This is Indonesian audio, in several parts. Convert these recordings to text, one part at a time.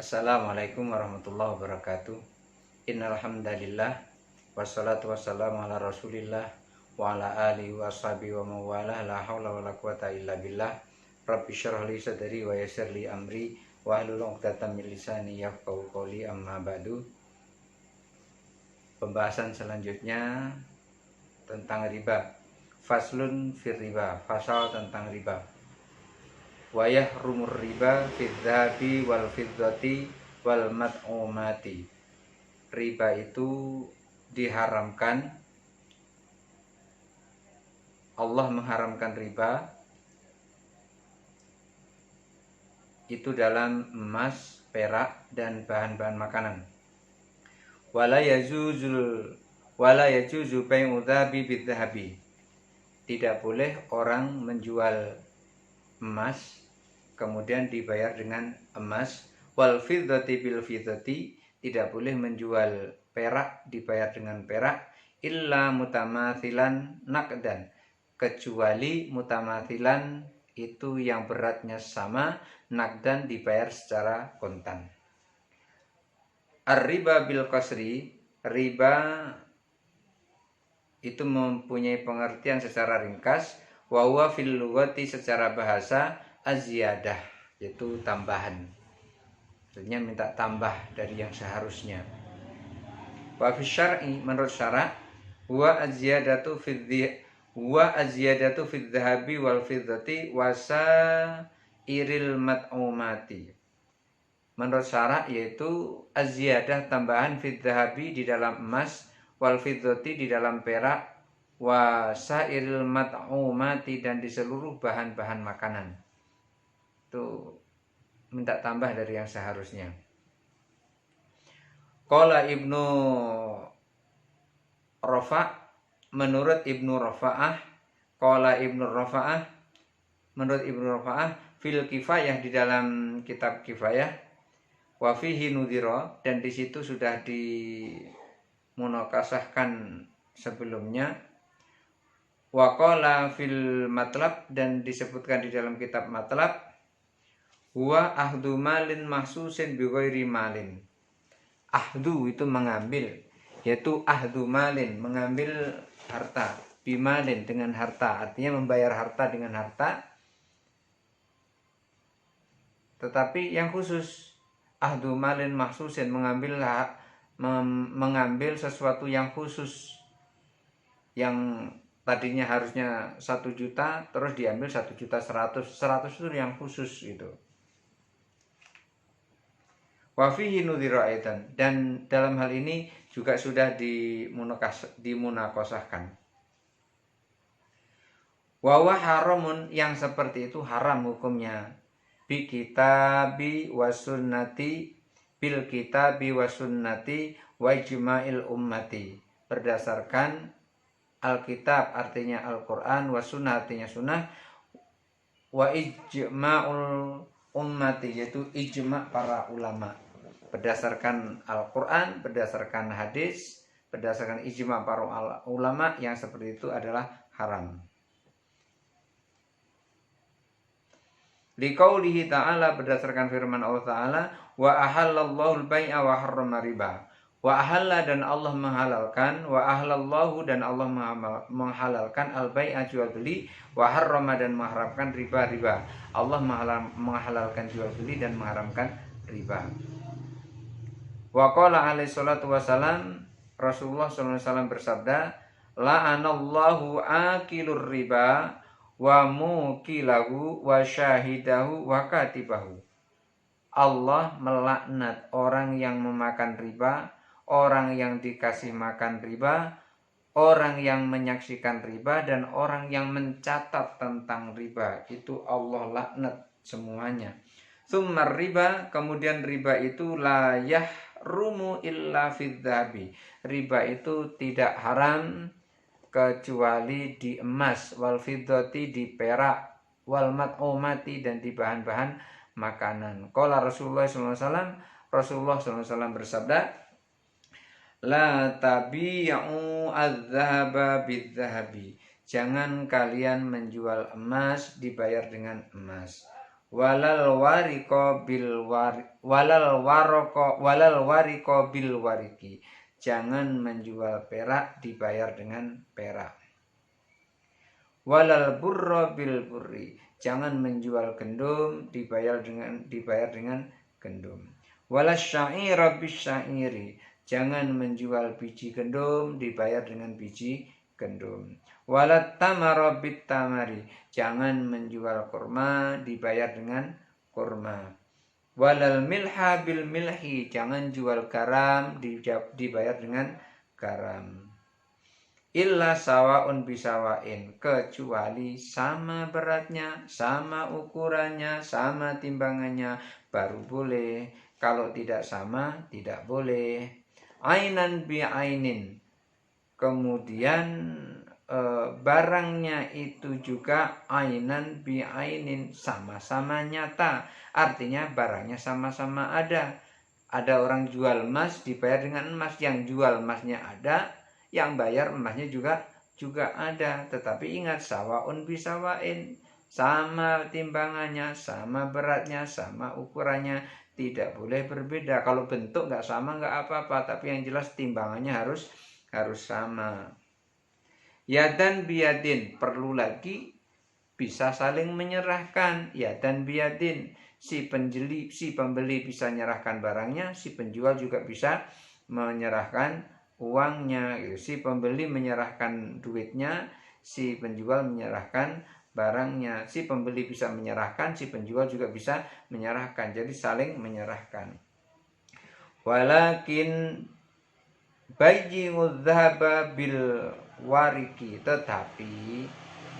Assalamualaikum warahmatullahi wabarakatuh. Innal hamdalillah wassalatu wassalamu ala Rasulillah wa ala alihi wa sahbihi wa mawalah la haula wala quwata illa billah. Rabbi syrah li sadri wa yassir li amri wa hlul 'uqdatam min lisani yafqahu qawli, amma ba'du. Pembahasan selanjutnya tentang riba. Faslun fir riba, fasal tentang riba. Wa yahrumur riba fid dzahabi wal fiddati wal mat'umati. Riba itu diharamkan. Allah mengharamkan riba itu dalam emas, perak, dan bahan-bahan makanan. Wala yajuzu bai'u dzahabi bid dzahabi. Tidak boleh orang menjual emas kemudian dibayar dengan emas. Wal fiddati bil fiddati. Tidak boleh menjual perak dibayar dengan perak. Illa mutamathilan naqdan. Kecuali mutamathilan itu yang beratnya sama, naqdan dibayar secara kontan. Ar-riba bil qasri. Riba itu mempunyai pengertian secara ringkas. Wa huwa fil lughati, secara bahasa, az-ziyadah, yaitu tambahan. Artinya minta tambah dari yang seharusnya. Wa fi syar'i, menurut syarak, wa az-ziyadatu fid dhahabi wal fiddati wa sa'iril mat'umati. Menurut syarak yaitu az-ziyadah, tambahan, fid dhahabi di dalam emas, wal fiddati di dalam perak, wa sa'iril mat'umati dan di seluruh bahan-bahan makanan. Itu minta tambah dari yang seharusnya. Qala Ibnu Rafa', menurut Ibnu Rafa'ah, qala Ibnu Rafa'ah, menurut Ibnu Rafa'ah, fil kifayah, di dalam kitab kifayah, wa fihi nudhira, dan di situ sudah dimunakasahkan sebelumnya. Wa qala fil matlab, dan disebutkan di dalam kitab matlab, huwa ahdu malin mahsusin bi ghairi malin. Ahdu itu mengambil, yaitu ahdu malin, mengambil harta, bimalin dengan harta, artinya membayar harta dengan harta, tetapi yang khusus. Ahdu malin mahsusin, mengambil sesuatu yang khusus, yang tadinya harusnya 1 juta terus diambil 1.100.000. 100 itu yang khusus gitu. Wa fihi nudhira aidan, dan dalam hal ini juga sudah dimunakosahkan. Wa huwa haramun, yang seperti itu haram hukumnya. Bi kitabi wasunnati, bil kitabi wasunnati wa ijma'il ummati. Berdasarkan Alkitab artinya Al-Quran, wa sunnah artinya sunnah, wa ijma'ul ummati yaitu ijma' para ulama. Berdasarkan Al-Quran, berdasarkan hadis, berdasarkan ijma' para ulama, yang seperti itu adalah haram. Liqaulihi ta'ala, berdasarkan firman Allah Ta'ala, wa ahallallahu al-bai'a wa harrama riba. Wa ahalla, dan Allah menghalalkan, wa ahlallahu, dan Allah menghalalkan, al-bai'a jual beli, wa harrama, dan mengharamkan riba. Allah menghalalkan jual beli dan mengharamkan riba. Wa qala alaihi salatu wassalam, Rasulullah SAW bersabda, la'anallahu akilur riba wa mukilahu wa syahidahu wa katibahu. Allah melaknat orang yang memakan riba, orang yang dikasih makan riba, orang yang menyaksikan riba, dan orang yang mencatat tentang riba. Itu Allah laknat semuanya. Tsumma riba, kemudian riba itu la yahrumu illa fid dzahabi. Riba itu tidak haram kecuali di emas, wal fiddati di perak, wal mat'umati dan di bahan-bahan makanan. Qala Rasulullah SAW, Rasulullah SAW bersabda, la tabi'u adz-dzahaba bidz-dzahabi. Jangan kalian menjual emas dibayar dengan emas. walal wariko bil wariki. Jangan menjual perak dibayar dengan perak. Walal burro bil burri. Jangan menjual gandum dibayar dengan gandum. Walas syaira bis syairi. Jangan menjual biji gandum dibayar dengan biji gandum. Walat tamara bit tamari. Jangan menjual kurma dibayar dengan kurma. Walal milha bil milhi. Jangan jual garam dibayar dengan garam. Illa sawaun bisawain. Kecuali sama beratnya, sama ukurannya, sama timbangannya, baru boleh. Kalau tidak sama, tidak boleh. Ainan bi ainin. Kemudian barangnya itu juga ainan bi ainin, sama-sama nyata. Artinya barangnya sama-sama ada. Ada orang jual emas dibayar dengan emas, yang jual emasnya ada, yang bayar emasnya juga ada. Tetapi ingat, sawaun bisawain, sama timbangannya, sama beratnya, sama ukurannya, tidak boleh berbeda. Kalau bentuk nggak sama nggak apa-apa, tapi yang jelas timbangannya harus sama. Yadan biyadin, perlu lagi bisa saling menyerahkan. Yadan biyadin, si pembeli bisa menyerahkan barangnya, si penjual juga bisa menyerahkan uangnya. Si pembeli menyerahkan duitnya, si penjual menyerahkan barangnya. Si pembeli bisa menyerahkan, si penjual juga bisa menyerahkan. Jadi saling menyerahkan. Walakin bayyi'udz dzahaba bil wariki, tetapi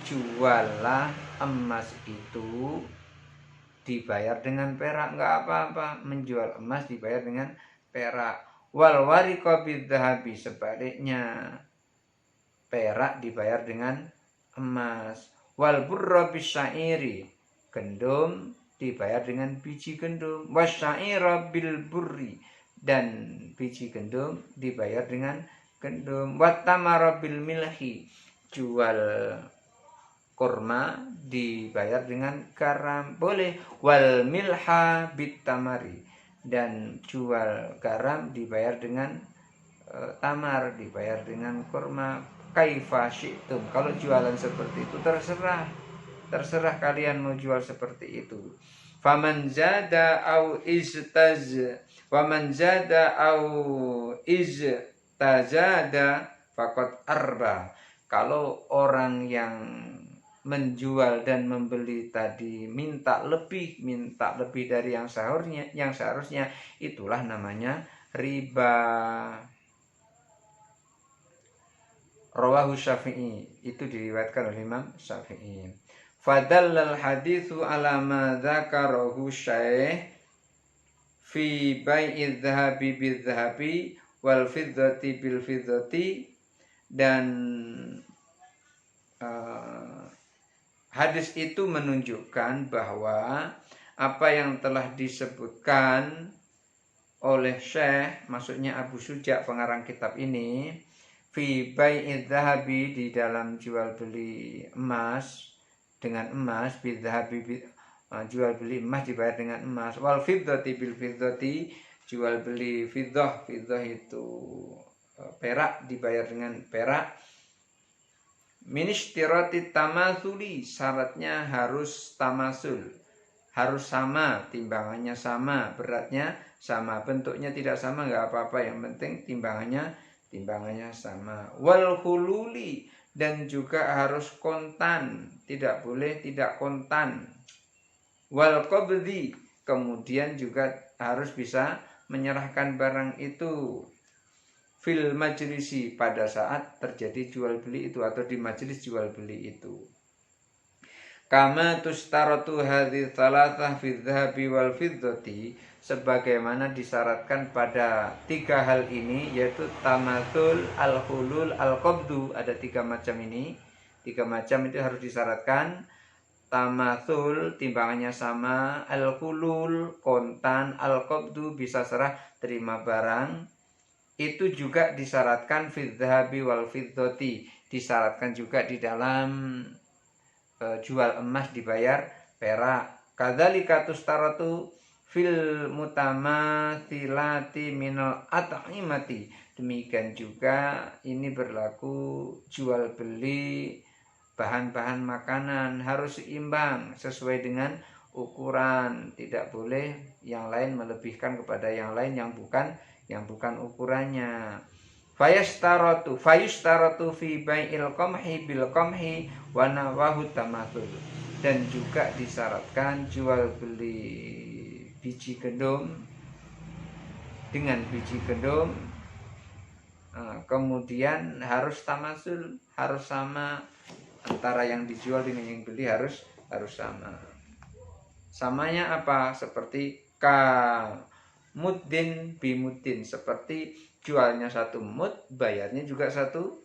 juallah emas itu dibayar dengan perak, nggak apa-apa. Menjual emas dibayar dengan perak. Wal wariko bidz dzahabi, sebaliknya perak dibayar dengan emas. Wal burra bis syairi, gandum dibayar dengan biji gandum. Wasyaira bil burri, dan biji gandum dibayar dengan gandum. Wattamara bil milhi, jual kurma dibayar dengan garam, boleh. Wal milha bit tamari, dan jual garam dibayar dengan tamar, dibayar dengan kurma. Kaifa syi'tum, kalau jualan seperti itu terserah kalian mau jual seperti itu. Faman zada au iztaz, waman zada au iztazada faqad arba. Kalau orang yang menjual dan membeli tadi minta lebih dari yang seharusnya, itulah namanya riba. Rawahu Syafi'i, itu diriwayatkan oleh Imam Syafi'i. Fadallal haditsu ala ma dzakarahu Syekh fi bai'idz dzahabi bil dzahabi wal fiddati bil fiddati, dan hadis itu menunjukkan bahwa apa yang telah disebutkan oleh Syekh, maksudnya Abu Suja pengarang kitab ini, fi bai'idz dzahabi, di dalam jual beli emas dengan emas, bidzahabi jual beli emas dibayar dengan emas, wal fiddati bil fiddati, jual beli fiddah itu perak dibayar dengan perak. Ministirati tamasuli, syaratnya harus tamasul, harus sama, timbangannya sama, beratnya sama, bentuknya tidak sama nggak apa-apa, yang penting timbangannya sama. Wal hululi, dan juga harus kontan, tidak boleh tidak kontan. Wal qabdi, kemudian juga harus bisa menyerahkan barang itu fil majlisi, pada saat terjadi jual beli itu atau di majelis jual beli itu. Kama tustaratu hadhihi thalathah fi dzahabi wal fiddati, sebagaimana disyaratkan pada tiga hal ini, yaitu tamatul, al-hulul, al-qabdu. Ada tiga macam ini, tiga macam itu harus disyaratkan. Tamatul, timbangannya sama, al-hulul, kontan, al-qabdu, bisa serah terima barang. Itu juga disyaratkan fi dzahabi wal fiddati, disyaratkan juga di dalam jual emas dibayar perak. Kadzalika tustaratu fil mutamathilati minal at'imati. Demikian juga ini berlaku jual beli bahan-bahan makanan harus seimbang sesuai dengan ukuran. Tidak boleh yang lain melebihkan kepada yang lain yang bukan ukurannya. Fayustaratu fi bai'il qamhi bil qamhi wa nawahu tamathul. Dan juga disyaratkan jual beli biji gandum dengan biji gandum, kemudian harus tamasul, harus sama, antara yang dijual dengan yang beli harus sama. Samanya apa? Seperti muddin bimuddin, seperti jualnya 1 mud, bayarnya juga satu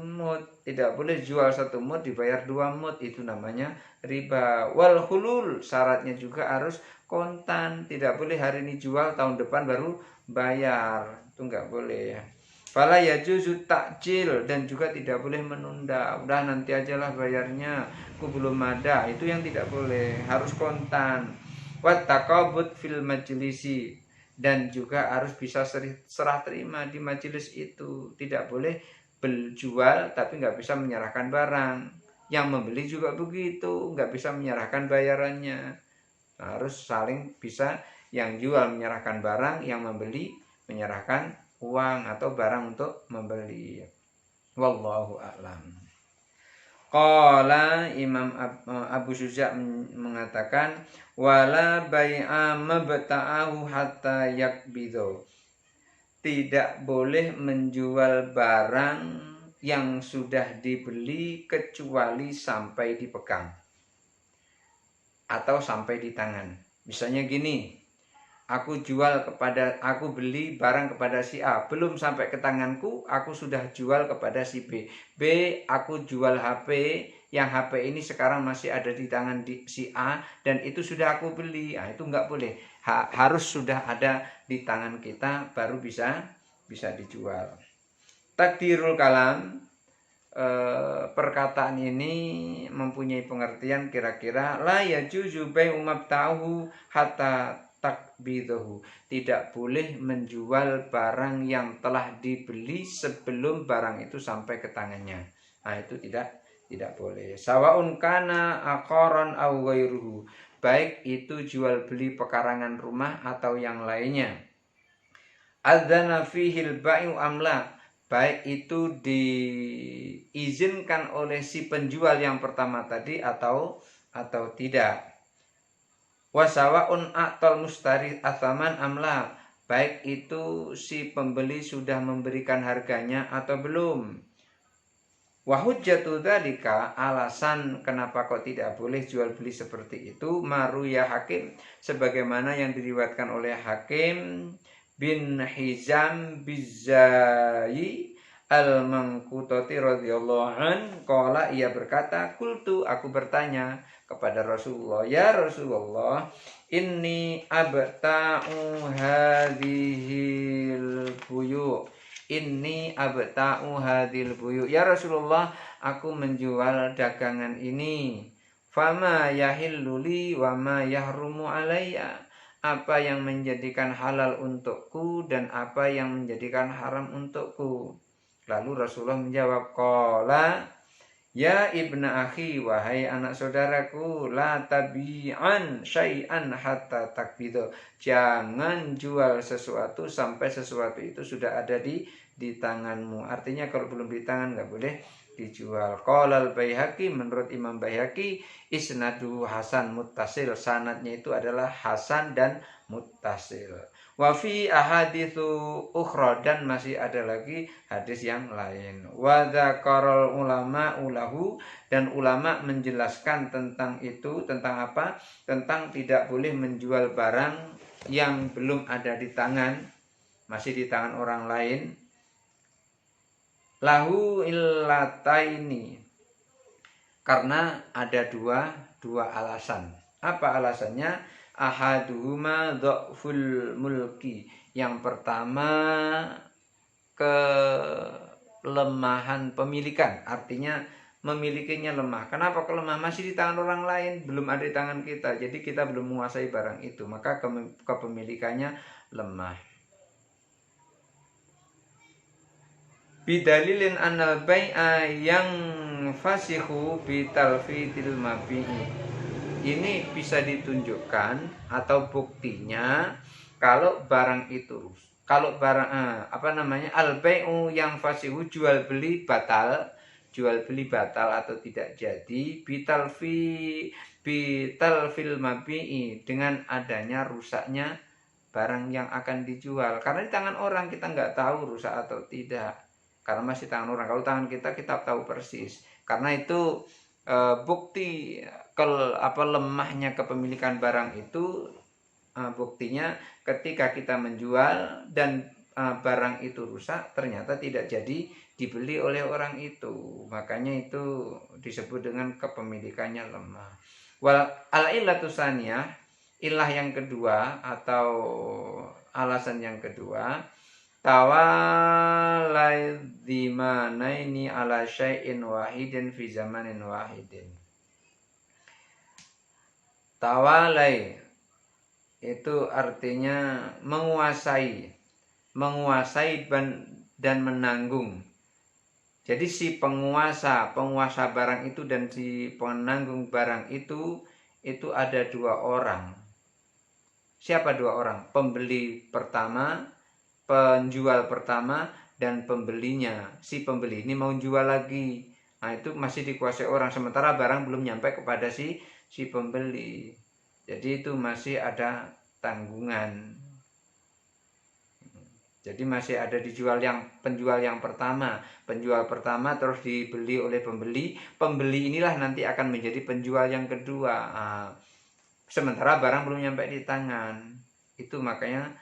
mud. Tidak boleh jual 1 mud dibayar 2 mud, itu namanya riba. Wal hulul, syaratnya juga harus kontan, tidak boleh hari ini jual tahun depan baru bayar, itu nggak boleh ya. Fala yajuzu takjil, dan juga tidak boleh menunda, udah nanti ajalah bayarnya, aku belum ada, itu yang tidak boleh, harus kontan. Wat taqabud fil majlisi, dan juga harus bisa serah terima di majelis itu. Tidak boleh berjual tapi nggak bisa menyerahkan barang. Yang membeli juga begitu, nggak bisa menyerahkan bayarannya. Harus saling bisa, yang jual menyerahkan barang, yang membeli menyerahkan uang atau barang untuk membeli. Wallahu a'lam. Qala Imam Abu Syuja mengatakan, wala bai'a mabta'ahu hatta yakbidhu. Tidak boleh menjual barang yang sudah dibeli kecuali sampai dipegang atau sampai di tangan. Misalnya gini, aku beli barang kepada si A, belum sampai ke tanganku, aku sudah jual kepada si B. Aku jual HP, yang HP ini sekarang masih ada di tangan si A, dan itu sudah aku beli. Nah, itu nggak boleh. Harus sudah ada di tangan kita baru bisa dijual. Takdirul kalam, perkataan ini mempunyai pengertian kira-kira la yajuzu bai'u mabta'ahu hatta takbidahu. Tidak boleh menjual barang yang telah dibeli sebelum barang itu sampai ke tangannya. Nah, itu tidak boleh. Sawaun kana aqaran aw ghairuhu, baik itu jual beli pekarangan rumah atau yang lainnya. Adzana fihil bai'u amla, baik itu diizinkan oleh si penjual yang pertama tadi atau tidak. Wasawaun a'tal mustari athaman amla, baik itu si pembeli sudah memberikan harganya atau belum. Wa hujjatu dzalika, alasan kenapa kok tidak boleh jual beli seperti itu, maruya Hakim, sebagaimana yang diriwayatkan oleh Hakim bin Hizam Bizzai al-Mangkutati radhiyallahu an, qala, ia berkata, qultu, aku bertanya kepada Rasulullah, ya Rasulullah, inni abta'u hadhil buyu, ya Rasulullah, aku menjual dagangan ini. Fama yahillu li wa ma yahrumu alayya, apa yang menjadikan halal untukku dan apa yang menjadikan haram untukku. Lalu Rasulullah menjawab, qala, ya ibna akhi, wahai anak saudaraku, la tabi'an syai'an hatta takbidu, jangan jual sesuatu sampai sesuatu itu sudah ada di tanganmu. Artinya kalau belum di tangan nggak boleh dijual. Qala al-Baihaqi, menurut Imam Baihaqi, isnadu hasan muttasil, sanadnya itu adalah hasan dan muttasil. Wa fi ahaditsu ukhra, dan masih ada lagi hadis yang lain. Wa dzakaral ulama ulahu, dan ulama menjelaskan tentang itu, tentang apa? Tentang tidak boleh menjual barang yang belum ada di tangan, masih di tangan orang lain. Lahu illataini, karena ada dua alasan. Apa alasannya? Ahaduhuma dha'ful mulki, yang pertama kelemahan pemilikan, artinya memilikinya lemah. Kenapa kok lemah? Masih di tangan orang lain, belum ada di tangan kita. Jadi kita belum menguasai barang itu, maka kepemilikannya lemah. Bidalilin anal bai'a yang fasihu bitalfitil mabi'i. Ini bisa ditunjukkan atau buktinya kalau barang itu kalau barang al bai'u yang fasihu jual beli batal atau tidak jadi bitalfil mabi'i dengan adanya rusaknya barang yang akan dijual, karena di tangan orang kita nggak tahu rusak atau tidak, karena masih tangan orang. Kalau tangan kita tahu persis. Karena itu bukti lemahnya kepemilikan barang itu buktinya ketika kita menjual dan barang itu rusak, ternyata tidak jadi dibeli oleh orang itu. Makanya itu disebut dengan kepemilikannya lemah. Wal al-illatu tsaniyah, ilah yang kedua atau alasan yang kedua, tawalai dimanaini ala syai'in wahidin fi zamanin wahidin. Tawalai itu artinya menguasai dan menanggung. Jadi si penguasa barang itu dan si penanggung barang itu ada dua orang. Siapa dua orang? Pembeli pertama, penjual pertama, dan pembelinya. Si pembeli ini mau jual lagi. Nah, itu masih dikuasai orang, sementara barang belum nyampe kepada si pembeli. Jadi itu masih ada tanggungan. Jadi masih ada penjual yang pertama. Penjual pertama terus dibeli oleh pembeli. Pembeli inilah nanti akan menjadi penjual yang kedua. Sementara barang belum nyampe di tangan. Itu makanya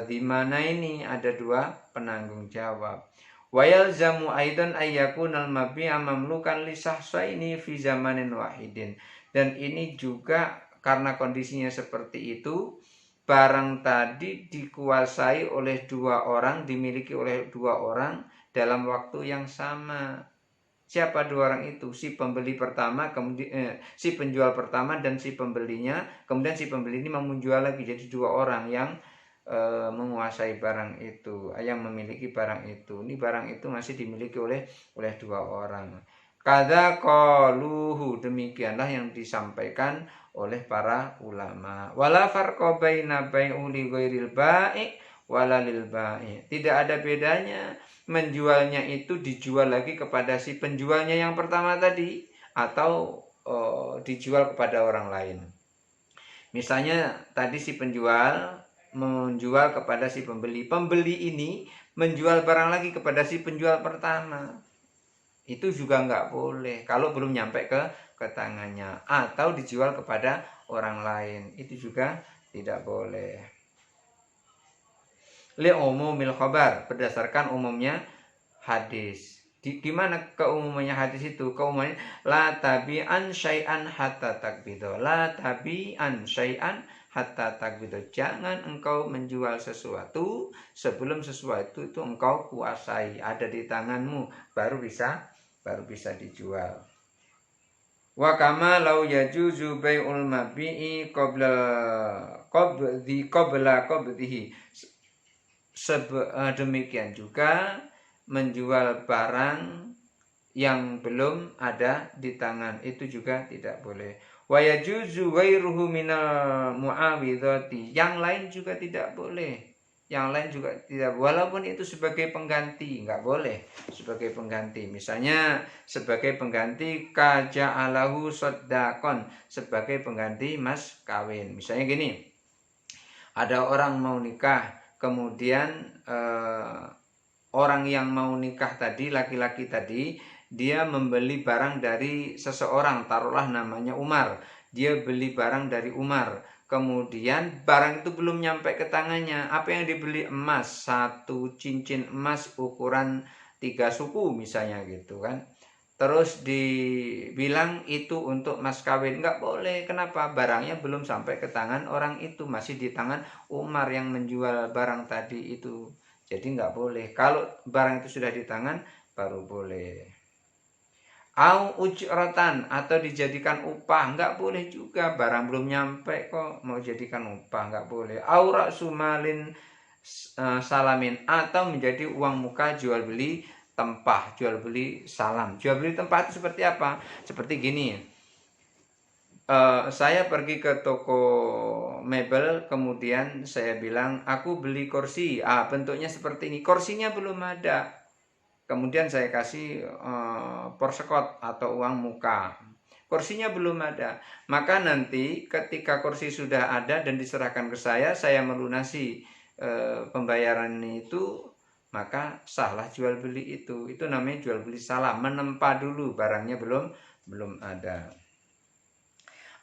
di mana ini ada dua penanggung jawab. Wa yalzamu aidan ayyakunal mabi'a mamlukan li shahsaini fi zamanin wahidin. Dan ini juga karena kondisinya seperti itu, barang tadi dikuasai oleh dua orang, dimiliki oleh dua orang dalam waktu yang sama. Siapa dua orang itu? Si pembeli pertama, kemudian si penjual pertama dan si pembelinya. Kemudian si pembeli ini mau menjual lagi, jadi dua orang yang menguasai barang itu, yang memiliki barang itu. Ini barang itu masih dimiliki oleh dua orang. Kada qaluhu, demikianlah yang disampaikan oleh para ulama. Wala farqa baina bai'u li ghairil ba'i wala lil ba'i. Tidak ada bedanya menjualnya itu dijual lagi kepada si penjualnya yang pertama tadi atau dijual kepada orang lain. Misalnya tadi si penjual menjual kepada si pembeli. Pembeli ini menjual barang lagi kepada si penjual pertama. Itu juga nggak boleh kalau belum nyampe ke tangannya, atau dijual kepada orang lain, itu juga tidak boleh. Li umumil khabar, berdasarkan umumnya hadis. Gimana keumumannya hadis itu? Keumumannya la tabi'an syai'an hatta takbido. La tabi'an syai'an hatta takbido. Jangan engkau menjual sesuatu sebelum sesuatu itu engkau kuasai, ada di tanganmu, baru bisa dijual. Wa kama law yajuzu bai'ul mabi'i qabla qabdihi. Demikian juga menjual barang yang belum ada di tangan, itu juga tidak boleh. Wa yajuzu ghairuhu minal mu'awidhati. Yang lain juga tidak boleh. Yang lain juga tidak, walaupun itu sebagai pengganti, nggak boleh sebagai pengganti. Misalnya sebagai pengganti kaja'alahu soddakon, sebagai pengganti mas kawin. Misalnya gini, ada orang mau nikah, kemudian orang yang mau nikah tadi, laki-laki tadi, dia membeli barang dari seseorang, taruhlah namanya Umar. Dia beli barang dari Umar. Kemudian barang itu belum nyampe ke tangannya. Apa yang dibeli? Emas, satu cincin emas ukuran 3 suku misalnya gitu kan. Terus dibilang itu untuk mas kawin. Nggak boleh. Kenapa? Barangnya belum sampai ke tangan orang itu, masih di tangan Umar yang menjual barang tadi itu. Jadi nggak boleh. Kalau barang itu sudah di tangan, baru boleh. Au ujratan atau dijadikan upah, nggak boleh juga, barang belum nyampe kok mau jadikan upah, nggak boleh. Au ra'sumalin salamin atau menjadi uang muka jual beli tempah, jual beli salam. Jual beli tempah itu seperti apa? Seperti gini. Saya pergi ke toko mebel, kemudian saya bilang aku beli kursi. Bentuknya seperti ini. Kursinya belum ada. Kemudian saya kasih porsekot atau uang muka. Kursinya belum ada. Maka nanti ketika kursi sudah ada dan diserahkan ke saya melunasi pembayaran itu, maka sahlah jual beli itu. Itu namanya jual beli salam, menempa dulu barangnya belum ada.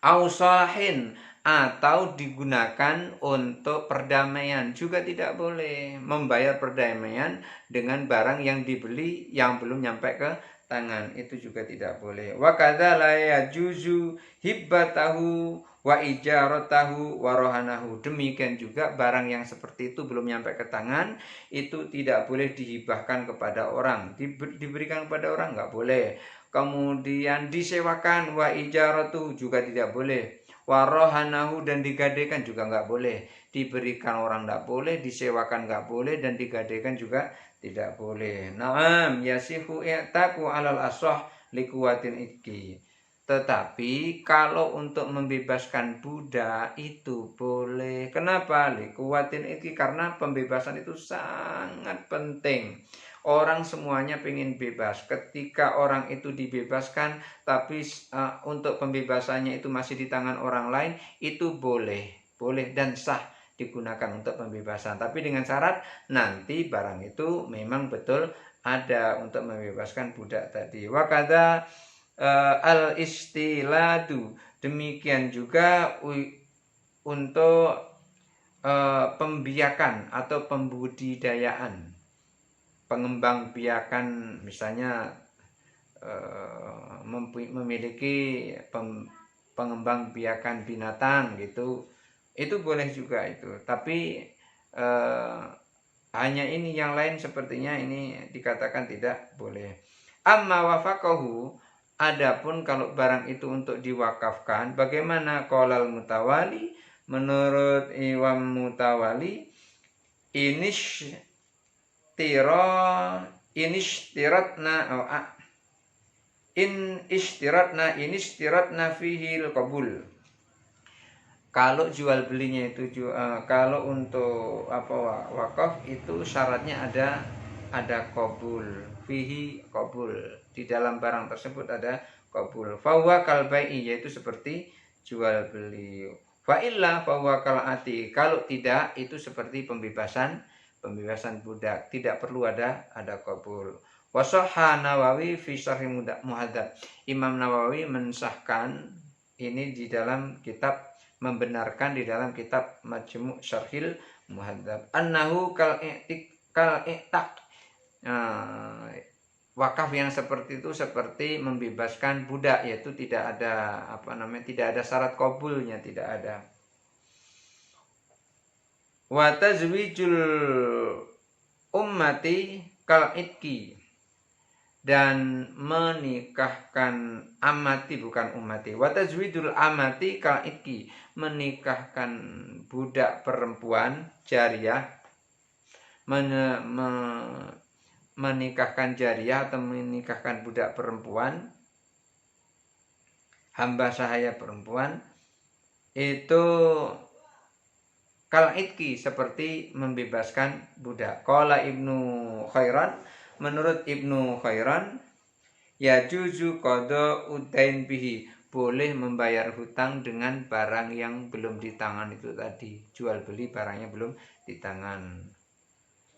Ausolahin atau digunakan untuk perdamaian juga tidak boleh, membayar perdamaian dengan barang yang dibeli yang belum nyampe ke tangan, itu juga tidak boleh. Wa kadza la yajuzu hibbatahu wa ijaratahu wa rohanahu. Demikian juga barang yang seperti itu belum nyampe ke tangan itu tidak boleh dihibahkan kepada orang, diberikan kepada orang nggak boleh. Kemudian disewakan, wa ijaratu juga tidak boleh, warohanahu dan digadaikan juga nggak boleh. Diberikan orang nggak boleh, disewakan nggak boleh, dan digadaikan juga tidak boleh. Naam yasihu i'taku alal asah likuwatin iki. Tetapi kalau untuk membebaskan budak itu boleh. Kenapa? Likuwatin iki, karena pembebasan itu sangat penting. Orang semuanya pengen bebas. Ketika orang itu dibebaskan, tapi untuk pembebasannya itu masih di tangan orang lain, itu boleh dan sah digunakan untuk pembebasan. Tapi dengan syarat nanti barang itu memang betul ada untuk membebaskan budak tadi. Wakada al istiladu, demikian juga untuk pembiakan atau pembudidayaan, pengembang biakan, misalnya memiliki pengembang biakan binatang gitu, itu boleh juga itu. Tapi hanya ini, yang lain sepertinya ini dikatakan tidak boleh. Amma wafaqahu, adapun kalau barang itu untuk diwakafkan, bagaimana? Qolal mutawali, menurut Imam Mutawali, inish inishtiratna fihil qabul. Kalau jual belinya itu kalau untuk wakaf itu syaratnya ada qabul, fihi qabul, di dalam barang tersebut ada qabul. Fahuwa kalbai, yaitu seperti jual beli. Fa illa fahuwa kalati, kalau tidak itu seperti pembebasan budak, tidak perlu ada qabul. Wasahha Nawawi fi Syarh Muhadzab, Imam Nawawi mensahkan ini di dalam kitab, membenarkan di dalam kitab Majmu' Syarhil Muhadzab, annahu kal i'taq, wakaf yang seperti itu seperti membebaskan budak, yaitu tidak ada tidak ada syarat qabulnya, tidak ada. Wa tazwijul ummati kal itki, dan menikahkan amati, bukan ummati. Wa tazwijul amati kal itki, menikahkan budak perempuan jariyah, menikahkan jariyah atau menikahkan budak perempuan, hamba sahaya perempuan, itu kal itki, seperti membebaskan budak. Qala Ibnu Khairan, menurut Ibnu Khairan, yajuzu qada udain bihi, boleh membayar hutang dengan barang yang belum di tangan itu tadi, jual beli barangnya belum di tangan.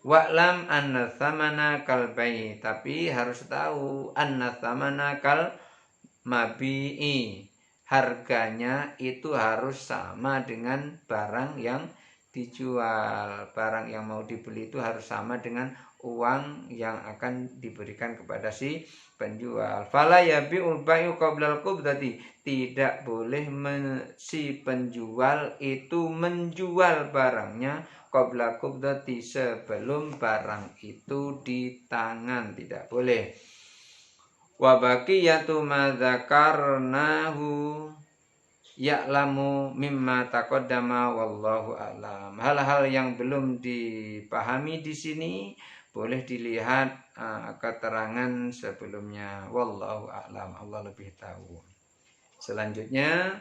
Wa'lam anna thamana kal bai, tapi harus tahu anna thamana kal mabi'i, harganya itu harus sama dengan barang yang dijual. Barang yang mau dibeli itu harus sama dengan uang yang akan diberikan kepada si penjual. Fala yabi'ul bai'u qablal qubdati, tidak boleh si penjual itu menjual barangnya qabla qubdati, sebelum barang itu di tangan, tidak boleh. Wa baqiyatu ma dzakarnahu ya'lamu mimma taqaddama wallahu a'lam. Hal-hal yang belum dipahami di sini boleh dilihat keterangan sebelumnya. Wallahu a'lam. Allah lebih tahu. Selanjutnya